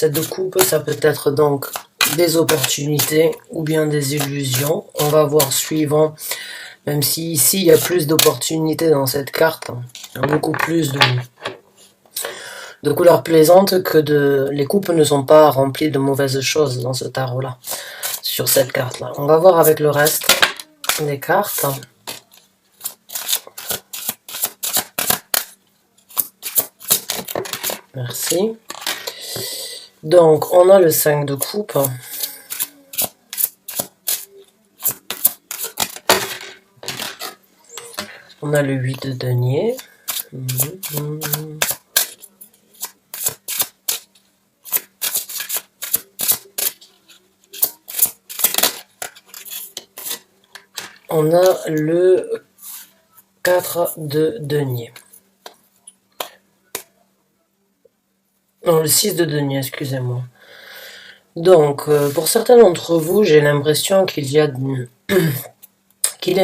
Cette de coupe, ça peut être donc des opportunités ou bien des illusions. On va voir suivant, même si ici il y a plus d'opportunités dans cette carte, il y a beaucoup plus de couleurs plaisantes que les coupes ne sont pas remplies de mauvaises choses dans ce tarot là, sur cette carte là. On va voir avec le reste des cartes. Merci. Donc, on a le 5 de coupe. On a le 8 de denier. On a le 4 de denier. Non, le 6 de denier, excusez-moi. Donc, pour certains d'entre vous, j'ai l'impression qu'il y a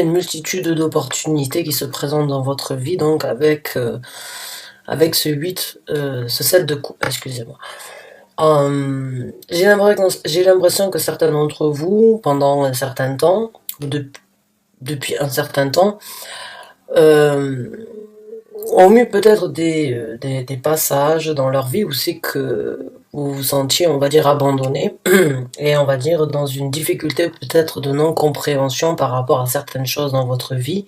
une multitude d'opportunités qui se présentent dans votre vie, donc avec ce 8, ce 7 de coupe, excusez-moi. J'ai l'impression que certains d'entre vous, pendant un certain temps, ou depuis un certain temps, ont eu peut-être des passages dans leur vie où c'est que vous vous sentiez, on va dire, abandonné, et on va dire dans une difficulté peut-être de non-compréhension par rapport à certaines choses dans votre vie.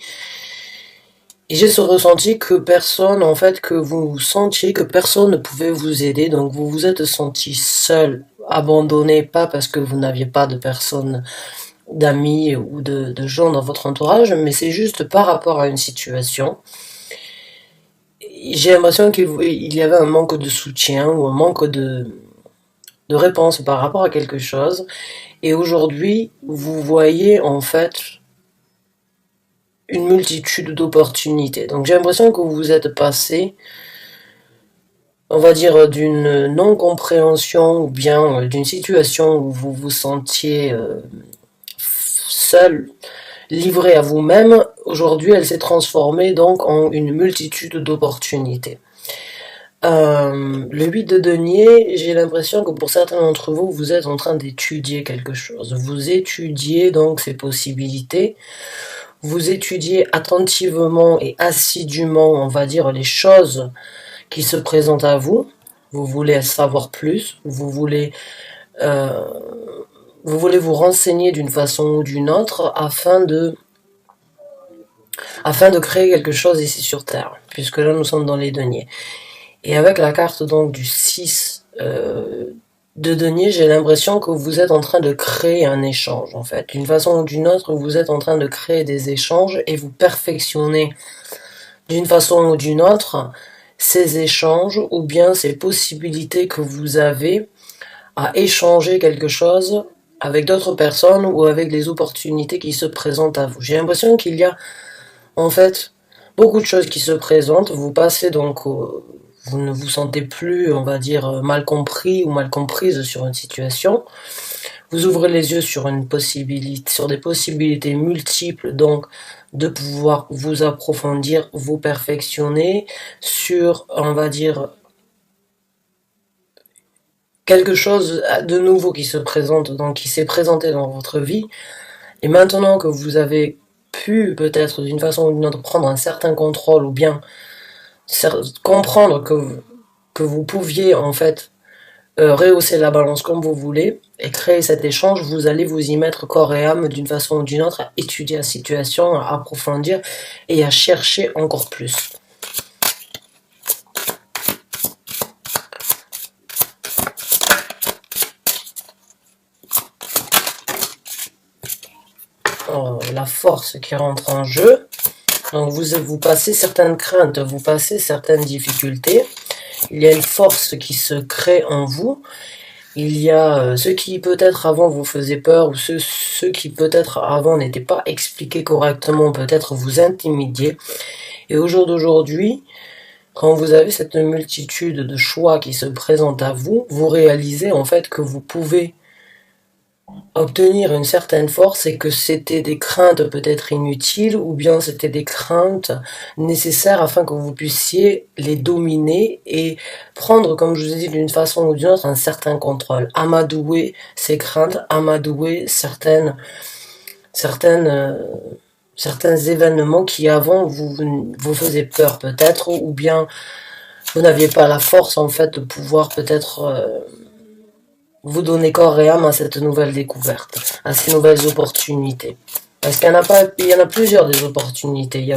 Et j'ai ce ressenti que personne, en fait, que vous sentiez que personne ne pouvait vous aider, donc vous vous êtes senti seul, abandonné, pas parce que vous n'aviez pas de personnes, d'amis ou de gens dans votre entourage, mais c'est juste par rapport à une situation. J'ai l'impression qu'il y avait un manque de soutien ou un manque de réponse par rapport à quelque chose. Et aujourd'hui, vous voyez en fait une multitude d'opportunités. Donc j'ai l'impression que vous êtes passé, on va dire, d'une non-compréhension ou bien d'une situation où vous vous sentiez seul, livré à vous-même. Aujourd'hui, elle s'est transformée donc en une multitude d'opportunités. Le 8 de denier, j'ai l'impression que pour certains d'entre vous, vous êtes en train d'étudier quelque chose. Vous étudiez donc ces possibilités. Vous étudiez attentivement et assidûment, on va dire, les choses qui se présentent à vous. Vous voulez savoir plus. Vous voulez vous renseigner d'une façon ou d'une autre afin de créer quelque chose ici sur Terre, puisque là nous sommes dans les deniers. Et avec la carte donc du 6 de denier, j'ai l'impression que vous êtes en train de créer un échange, en fait. D'une façon ou d'une autre, vous êtes en train de créer des échanges et vous perfectionnez d'une façon ou d'une autre ces échanges ou bien ces possibilités que vous avez à échanger quelque chose avec d'autres personnes ou avec les opportunités qui se présentent à vous. J'ai l'impression qu'il y a en fait beaucoup de choses qui se présentent. Vous passez donc vous ne vous sentez plus, on va dire, mal compris ou mal comprise sur une situation. Vous ouvrez les yeux sur des possibilités multiples, donc de pouvoir vous approfondir, vous perfectionner sur, on va dire, quelque chose de nouveau qui se présente, donc qui s'est présenté dans votre vie. Et maintenant que vous avez pu, peut-être d'une façon ou d'une autre, prendre un certain contrôle ou bien comprendre que vous pouviez en fait rehausser la balance comme vous voulez et créer cet échange, vous allez vous y mettre corps et âme d'une façon ou d'une autre, à étudier la situation, à approfondir et à chercher encore plus. La force qui rentre en jeu. Donc vous passez certaines craintes, vous passez certaines difficultés. Il y a une force qui se crée en vous. Il y a ce qui peut-être avant vous faisait peur ou ce qui peut-être avant n'était pas expliqué correctement, peut-être vous intimidiez. Et au jour d'aujourd'hui, quand vous avez cette multitude de choix qui se présentent à vous, vous réalisez en fait que vous pouvez obtenir une certaine force et que c'était des craintes peut-être inutiles ou bien c'était des craintes nécessaires afin que vous puissiez les dominer et prendre, comme je vous ai dit, d'une façon ou d'une autre, un certain contrôle. Amadouer ces craintes, amadouer certaines, certains événements qui avant vous faisaient peur peut-être ou bien vous n'aviez pas la force en fait de pouvoir peut-être vous donner corps et âme à cette nouvelle découverte, à ces nouvelles opportunités. Parce qu'il y en a pas, il y en a plusieurs des opportunités.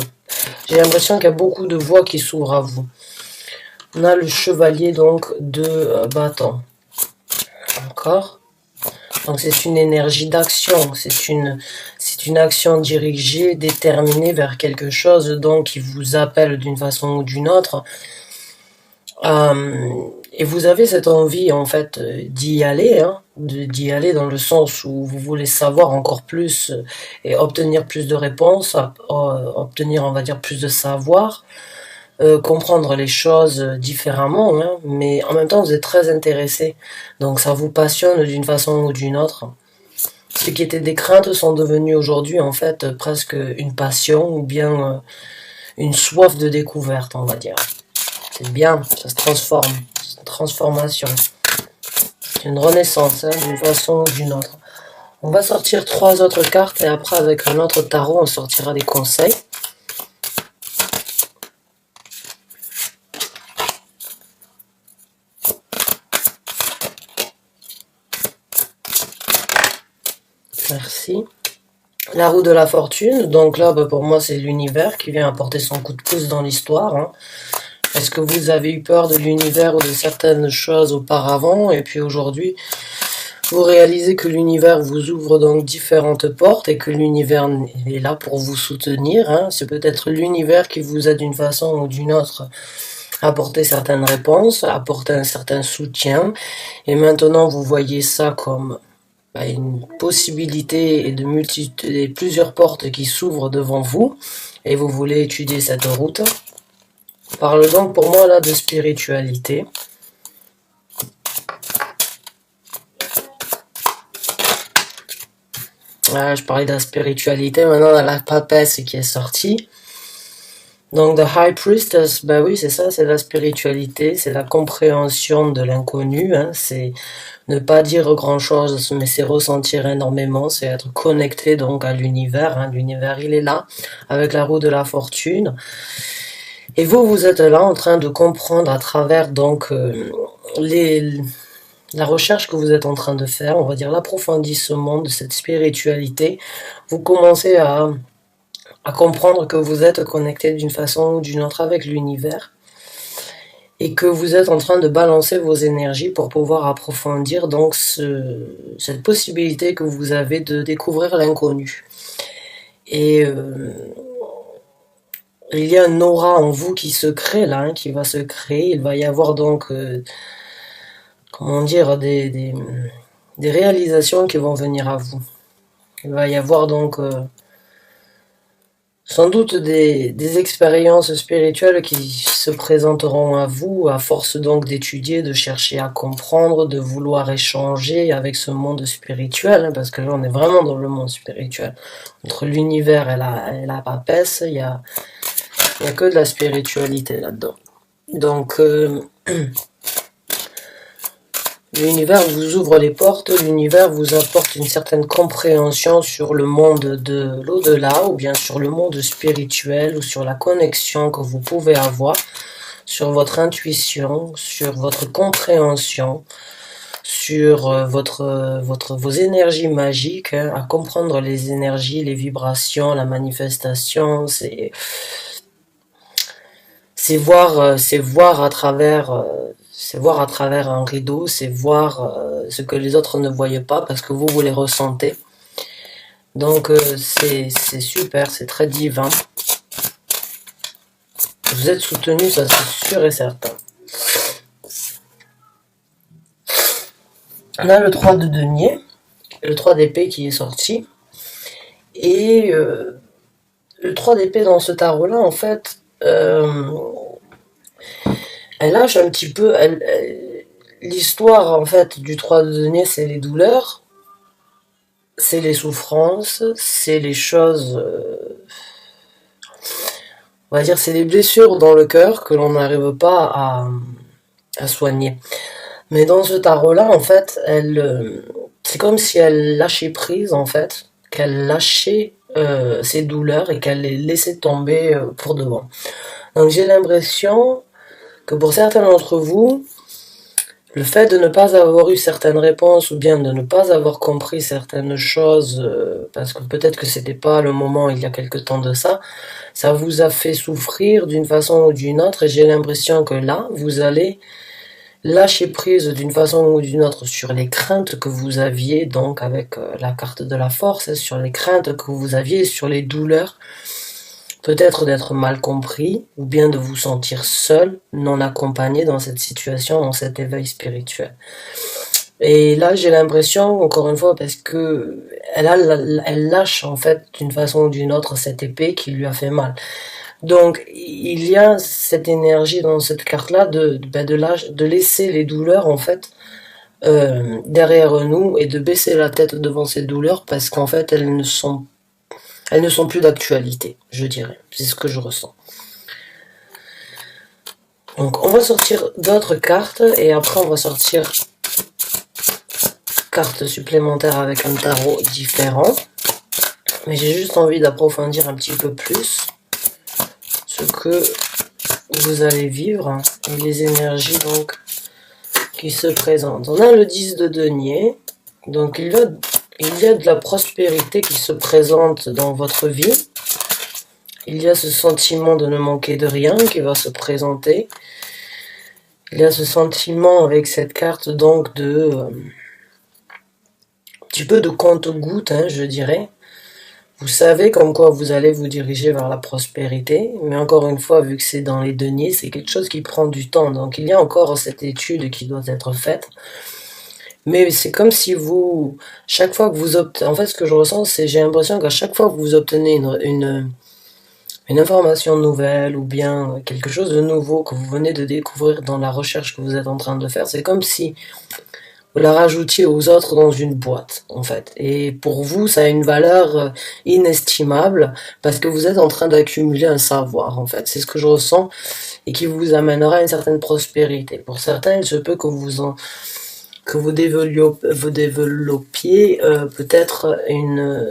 J'ai l'impression qu'il y a beaucoup de voies qui s'ouvrent à vous. On a le chevalier donc de bâton. Encore. Donc c'est une énergie d'action, c'est une action dirigée, déterminée vers quelque chose donc qui vous appelle d'une façon ou d'une autre. Et vous avez cette envie en fait d'y aller, hein, d'y aller dans le sens où vous voulez savoir encore plus et obtenir plus de réponses, obtenir on va dire plus de savoir, comprendre les choses différemment, hein, mais en même temps vous êtes très intéressé, donc ça vous passionne d'une façon ou d'une autre. Ce qui était des craintes sont devenues aujourd'hui en fait presque une passion ou bien une soif de découverte, on va dire. C'est bien, ça se transforme, c'est une transformation, c'est une renaissance, hein, d'une façon ou d'une autre. On va sortir 3 autres cartes et après avec un autre tarot on sortira des conseils. Merci. La roue de la fortune, donc là pour moi c'est l'univers qui vient apporter son coup de pouce dans l'histoire, hein. Est-ce que vous avez eu peur de l'univers ou de certaines choses auparavant et puis aujourd'hui vous réalisez que l'univers vous ouvre donc différentes portes et que l'univers est là pour vous soutenir, hein. C'est peut-être l'univers qui vous a d'une façon ou d'une autre apporté certaines réponses, apporté un certain soutien et maintenant vous voyez ça comme une possibilité et de plusieurs portes qui s'ouvrent devant vous et vous voulez étudier cette route. Parle donc pour moi là de spiritualité. Voilà, je parlais de la spiritualité, maintenant on a la papesse qui est sortie. Donc The High Priestess, ben oui c'est ça, c'est la spiritualité, c'est la compréhension de l'inconnu, hein, c'est ne pas dire grand chose, mais c'est ressentir énormément, c'est être connecté donc à l'univers, hein, l'univers il est là, avec la roue de la fortune. Et vous, vous êtes là en train de comprendre à travers donc la recherche que vous êtes en train de faire, on va dire l'approfondissement de cette spiritualité. Vous commencez à comprendre que vous êtes connecté d'une façon ou d'une autre avec l'univers et que vous êtes en train de balancer vos énergies pour pouvoir approfondir donc cette possibilité que vous avez de découvrir l'inconnu. Et il y a une aura en vous qui se crée là, hein, qui va se créer. Il va y avoir donc, comment dire, des réalisations qui vont venir à vous. Il va y avoir donc sans doute des expériences spirituelles qui se présenteront à vous à force donc d'étudier, de chercher à comprendre, de vouloir échanger avec ce monde spirituel, hein, parce que là on est vraiment dans le monde spirituel. Entre l'univers et la papesse, il y a que de la spiritualité là-dedans. Donc l'univers vous ouvre les portes, l'univers vous apporte une certaine compréhension sur le monde de l'au-delà, ou bien sur le monde spirituel, ou sur la connexion que vous pouvez avoir, sur votre intuition, sur votre compréhension, sur vos énergies magiques, hein, à comprendre les énergies, les vibrations, la manifestation, c'est voir à travers c'est voir à travers un rideau, c'est voir ce que les autres ne voyaient pas parce que vous les ressentez. Donc c'est super, c'est très divin. Vous êtes soutenu, ça c'est sûr et certain. On a le 3 de denier, le 3 d'épée qui est sorti. Et le 3 d'épée dans ce tarot-là, en fait, elle lâche un petit peu. L'histoire en fait du 3 de denier, c'est les douleurs. c'est les souffrances, c'est les choses, on va dire, c'est les blessures dans le cœur que l'on n'arrive pas à soigner. Mais dans ce tarot-là, en fait, c'est comme si elle lâchait prise, en fait, qu'elle lâchait ses douleurs et qu'elle les laissait tomber pour de bon. Donc j'ai l'impression que pour certains d'entre vous, le fait de ne pas avoir eu certaines réponses ou bien de ne pas avoir compris certaines choses, parce que peut-être que c'était pas le moment il y a quelque temps de ça vous a fait souffrir d'une façon ou d'une autre et j'ai l'impression que là, vous allez lâcher prise d'une façon ou d'une autre sur les craintes que vous aviez, donc avec la carte de la force, sur les craintes que vous aviez, sur les douleurs, peut-être d'être mal compris, ou bien de vous sentir seul, non accompagné dans cette situation, dans cet éveil spirituel. Et là, j'ai l'impression, encore une fois, parce que elle lâche en fait d'une façon ou d'une autre cette épée qui lui a fait mal. Donc, il y a cette énergie dans cette carte-là de laisser les douleurs, en fait, derrière nous et de baisser la tête devant ces douleurs parce qu'en fait, elles ne sont plus d'actualité, je dirais. C'est ce que je ressens. Donc, on va sortir d'autres cartes et après, on va sortir cartes supplémentaires avec un tarot différent. Mais j'ai juste envie d'approfondir un petit peu plus ce que vous allez vivre et les énergies donc qui se présentent. On a le 10 de denier, donc il y a de la prospérité qui se présente dans votre vie. Il y a ce sentiment de ne manquer de rien qui va se présenter. Il y a ce sentiment avec cette carte donc de un petit peu de compte-gouttes, hein, je dirais. Vous savez comme quoi vous allez vous diriger vers la prospérité, mais encore une fois, vu que c'est dans les deniers, c'est quelque chose qui prend du temps. Donc il y a encore cette étude qui doit être faite. Mais c'est comme si vous, chaque fois que vous obtenez, en fait ce que je ressens, c'est j'ai l'impression qu'à chaque fois que vous obtenez une information nouvelle ou bien quelque chose de nouveau que vous venez de découvrir dans la recherche que vous êtes en train de faire, c'est comme si vous la rajoutiez aux autres dans une boîte, en fait. Et pour vous, ça a une valeur inestimable parce que vous êtes en train d'accumuler un savoir, en fait. C'est ce que je ressens et qui vous amènera à une certaine prospérité. Pour certains, il se peut que vous développiez peut-être une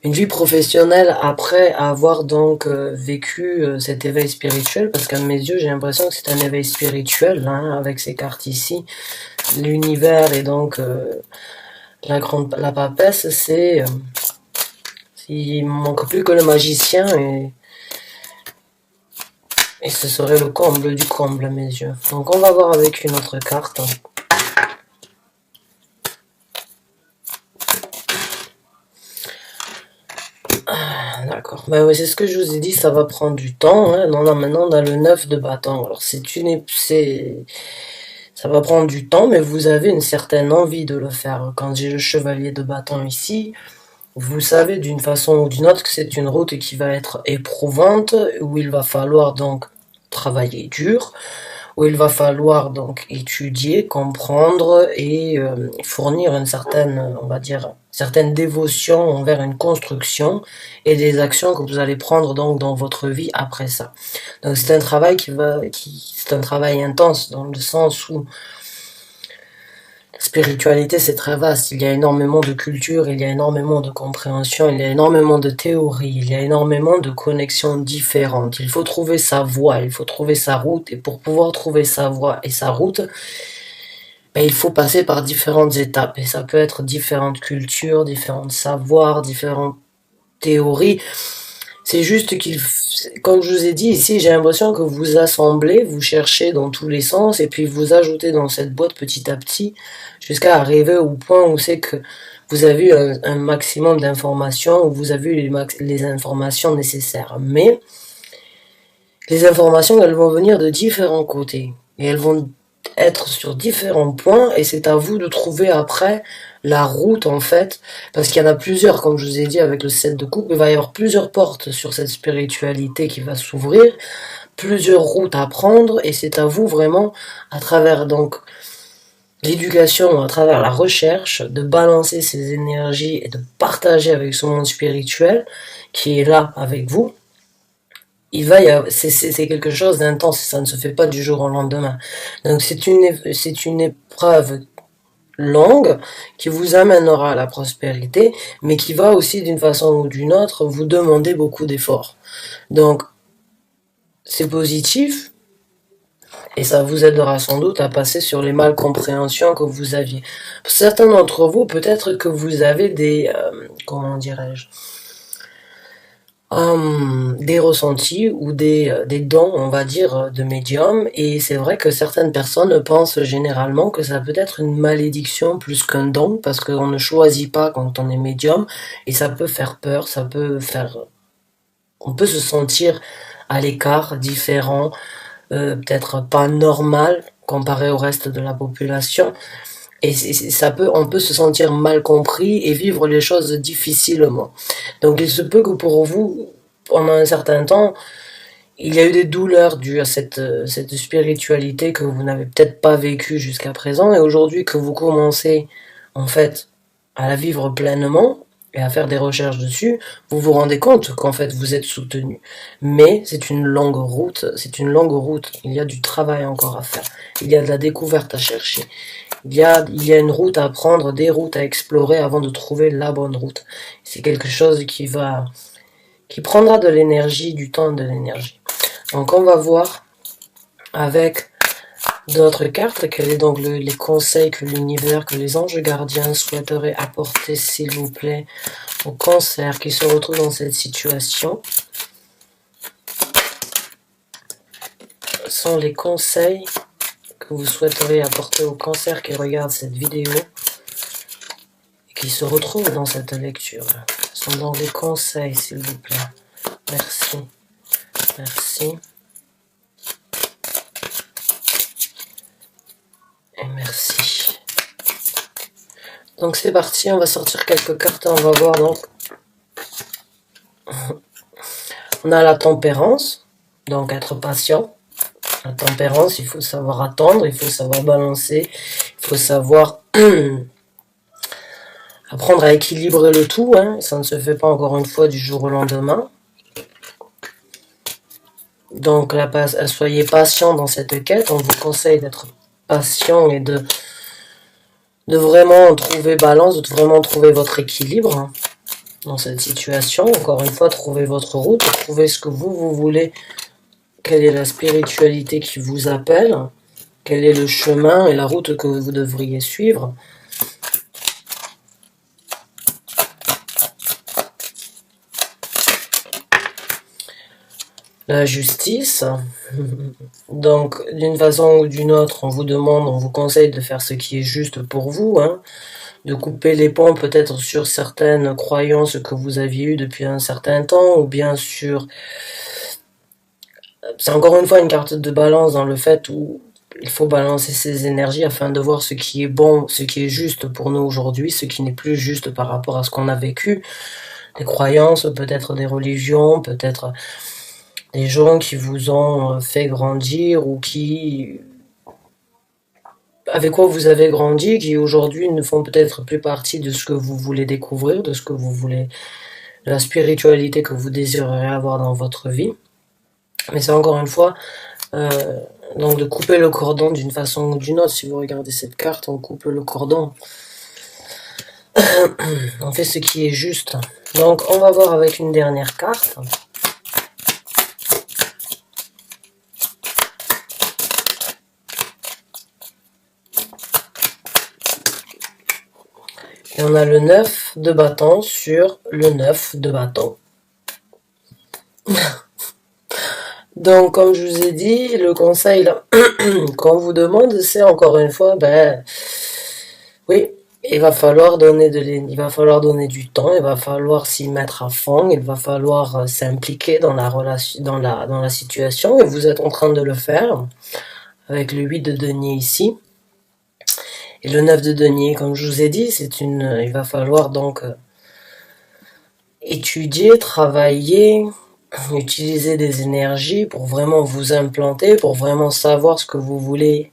vie professionnelle après avoir donc vécu cet éveil spirituel, parce qu'à mes yeux, j'ai l'impression que c'est un éveil spirituel, hein, avec ces cartes ici. L'univers et donc la papesse, c'est il manque plus que le magicien et ce serait le comble du comble à mes yeux. Donc on va voir avec une autre carte. D'accord. Ben oui, c'est ce que je vous ai dit, ça va prendre du temps. Hein. Non, là, maintenant, on a le 9 de bâton. Alors, ça va prendre du temps, mais vous avez une certaine envie de le faire. Quand j'ai le chevalier de bâton ici, vous savez d'une façon ou d'une autre que c'est une route qui va être éprouvante, où il va falloir donc travailler dur, où il va falloir donc étudier, comprendre et fournir une certaine, on va dire, certaine dévotion envers une construction et des actions que vous allez prendre donc dans votre vie après ça. Donc c'est un travail c'est un travail intense dans le sens où la spiritualité c'est très vaste, il y a énormément de culture, il y a énormément de compréhension, il y a énormément de théories, il y a énormément de connexions différentes. Il faut trouver sa voie, il faut trouver sa route et pour pouvoir trouver sa voie et sa route, ben, il faut passer par différentes étapes et ça peut être différentes cultures, différents savoirs, différentes théories. C'est juste comme je vous ai dit ici, j'ai l'impression que vous assemblez, vous cherchez dans tous les sens et puis vous ajoutez dans cette boîte petit à petit jusqu'à arriver au point où c'est que vous avez eu un maximum d'informations, où vous avez eu les informations nécessaires. Mais les informations, elles vont venir de différents côtés et elles vont être sur différents points et c'est à vous de trouver après la route en fait, parce qu'il y en a plusieurs, comme je vous ai dit avec le 7 de coupe, il va y avoir plusieurs portes sur cette spiritualité qui va s'ouvrir, plusieurs routes à prendre et c'est à vous vraiment à travers donc l'éducation à travers la recherche, de balancer ses énergies et de partager avec son monde spirituel qui est là avec vous, c'est quelque chose d'intense, ça ne se fait pas du jour au lendemain. Donc c'est une épreuve longue qui vous amènera à la prospérité, mais qui va aussi d'une façon ou d'une autre vous demander beaucoup d'efforts. Donc c'est positif, et ça vous aidera sans doute à passer sur les malcompréhensions que vous aviez. Pour certains d'entre vous, peut-être que vous avez comment dirais-je, des ressentis ou des dons, on va dire, de médium, et c'est vrai que certaines personnes pensent généralement que ça peut être une malédiction plus qu'un don, parce qu'on ne choisit pas quand on est médium, et ça peut faire peur, on peut se sentir à l'écart, différent, peut-être pas normal comparé au reste de la population, et on peut se sentir mal compris et vivre les choses difficilement. Donc il se peut que pour vous, pendant un certain temps, il y a eu des douleurs dues à cette spiritualité que vous n'avez peut-être pas vécue jusqu'à présent, et aujourd'hui que vous commencez en fait à la vivre pleinement et à faire des recherches dessus, vous vous rendez compte qu'en fait vous êtes soutenu. Mais c'est une longue route, il y a du travail encore à faire, il y a de la découverte à chercher, il y a une route à prendre, des routes à explorer avant de trouver la bonne route. C'est quelque chose qui prendra de l'énergie, du temps, de l'énergie. Donc on va voir avec d'autres cartes quels sont donc les conseils que l'univers, que les anges gardiens souhaiteraient apporter, s'il vous plaît, au Cancer qui se retrouve dans cette situation. Ce sont les conseils que vous souhaiteriez apporter au Cancer qui regarde cette vidéo et qui se retrouve dans cette lecture. Ce sont donc les conseils, s'il vous plaît. Merci. Merci. Et merci. Donc c'est parti, on va sortir quelques cartes et on va voir donc. On a la tempérance, donc être patient. La tempérance, il faut savoir attendre, il faut savoir balancer, il faut savoir apprendre à équilibrer le tout, hein. Ça ne se fait pas encore une fois du jour au lendemain. Donc soyez patient dans cette quête, on vous conseille d'être patient et de vraiment trouver balance, de vraiment trouver votre équilibre dans cette situation. Encore une fois, trouvez votre route, trouvez ce que vous voulez, quelle est la spiritualité qui vous appelle, quel est le chemin et la route que vous devriez suivre. La justice. Donc, d'une façon ou d'une autre, on vous conseille de faire ce qui est juste pour vous, hein, de couper les ponts peut-être sur certaines croyances que vous aviez eues depuis un certain temps, ou bien sûr, c'est encore une fois une carte de balance dans le fait où il faut balancer ses énergies afin de voir ce qui est bon, ce qui est juste pour nous aujourd'hui, ce qui n'est plus juste par rapport à ce qu'on a vécu, des croyances, peut-être des religions, peut-être des gens qui vous ont fait grandir ou avec quoi vous avez grandi, qui aujourd'hui ne font peut-être plus partie de ce que vous voulez découvrir, de ce que vous voulez, de la spiritualité que vous désirez avoir dans votre vie. Mais c'est encore une fois, donc de couper le cordon d'une façon ou d'une autre. Si vous regardez cette carte, on coupe le cordon. On fait ce qui est juste. Donc on va voir avec une dernière carte. Et on a le 9 de bâton sur le 9 de bâton. Donc, comme je vous ai dit, le conseil qu'on vous demande, c'est encore une fois, oui, il va falloir donner du temps, il va falloir s'y mettre à fond, il va falloir s'impliquer dans la relation, dans la situation, et vous êtes en train de le faire avec le 8 de denier ici. Et le 9 de denier, comme je vous ai dit, il va falloir donc étudier, travailler, utiliser des énergies pour vraiment vous implanter, pour vraiment savoir ce que vous voulez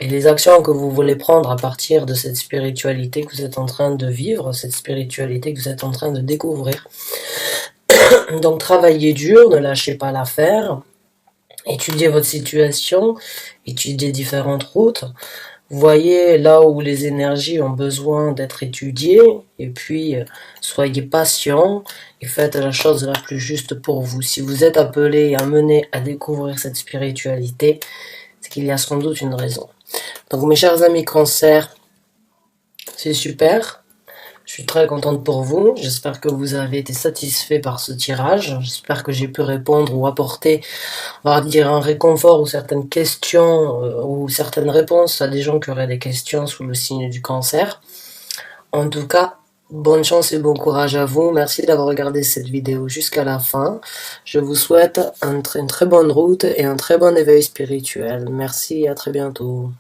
et les actions que vous voulez prendre à partir de cette spiritualité que vous êtes en train de vivre, cette spiritualité que vous êtes en train de découvrir. Donc travaillez dur, ne lâchez pas l'affaire, étudiez votre situation, étudiez différentes routes, voyez là où les énergies ont besoin d'être étudiées, et puis soyez patient et faites la chose la plus juste pour vous. Si vous êtes appelé et amené à découvrir cette spiritualité, c'est qu'il y a sans doute une raison. Donc mes chers amis Cancer, c'est super. Je suis très contente pour vous. J'espère que vous avez été satisfait par ce tirage. J'espère que j'ai pu répondre ou apporter, on va dire, un réconfort ou certaines questions ou certaines réponses à des gens qui auraient des questions sous le signe du Cancer. En tout cas, bonne chance et bon courage à vous. Merci d'avoir regardé cette vidéo jusqu'à la fin. Je vous souhaite une très bonne route et un très bon éveil spirituel. Merci et à très bientôt.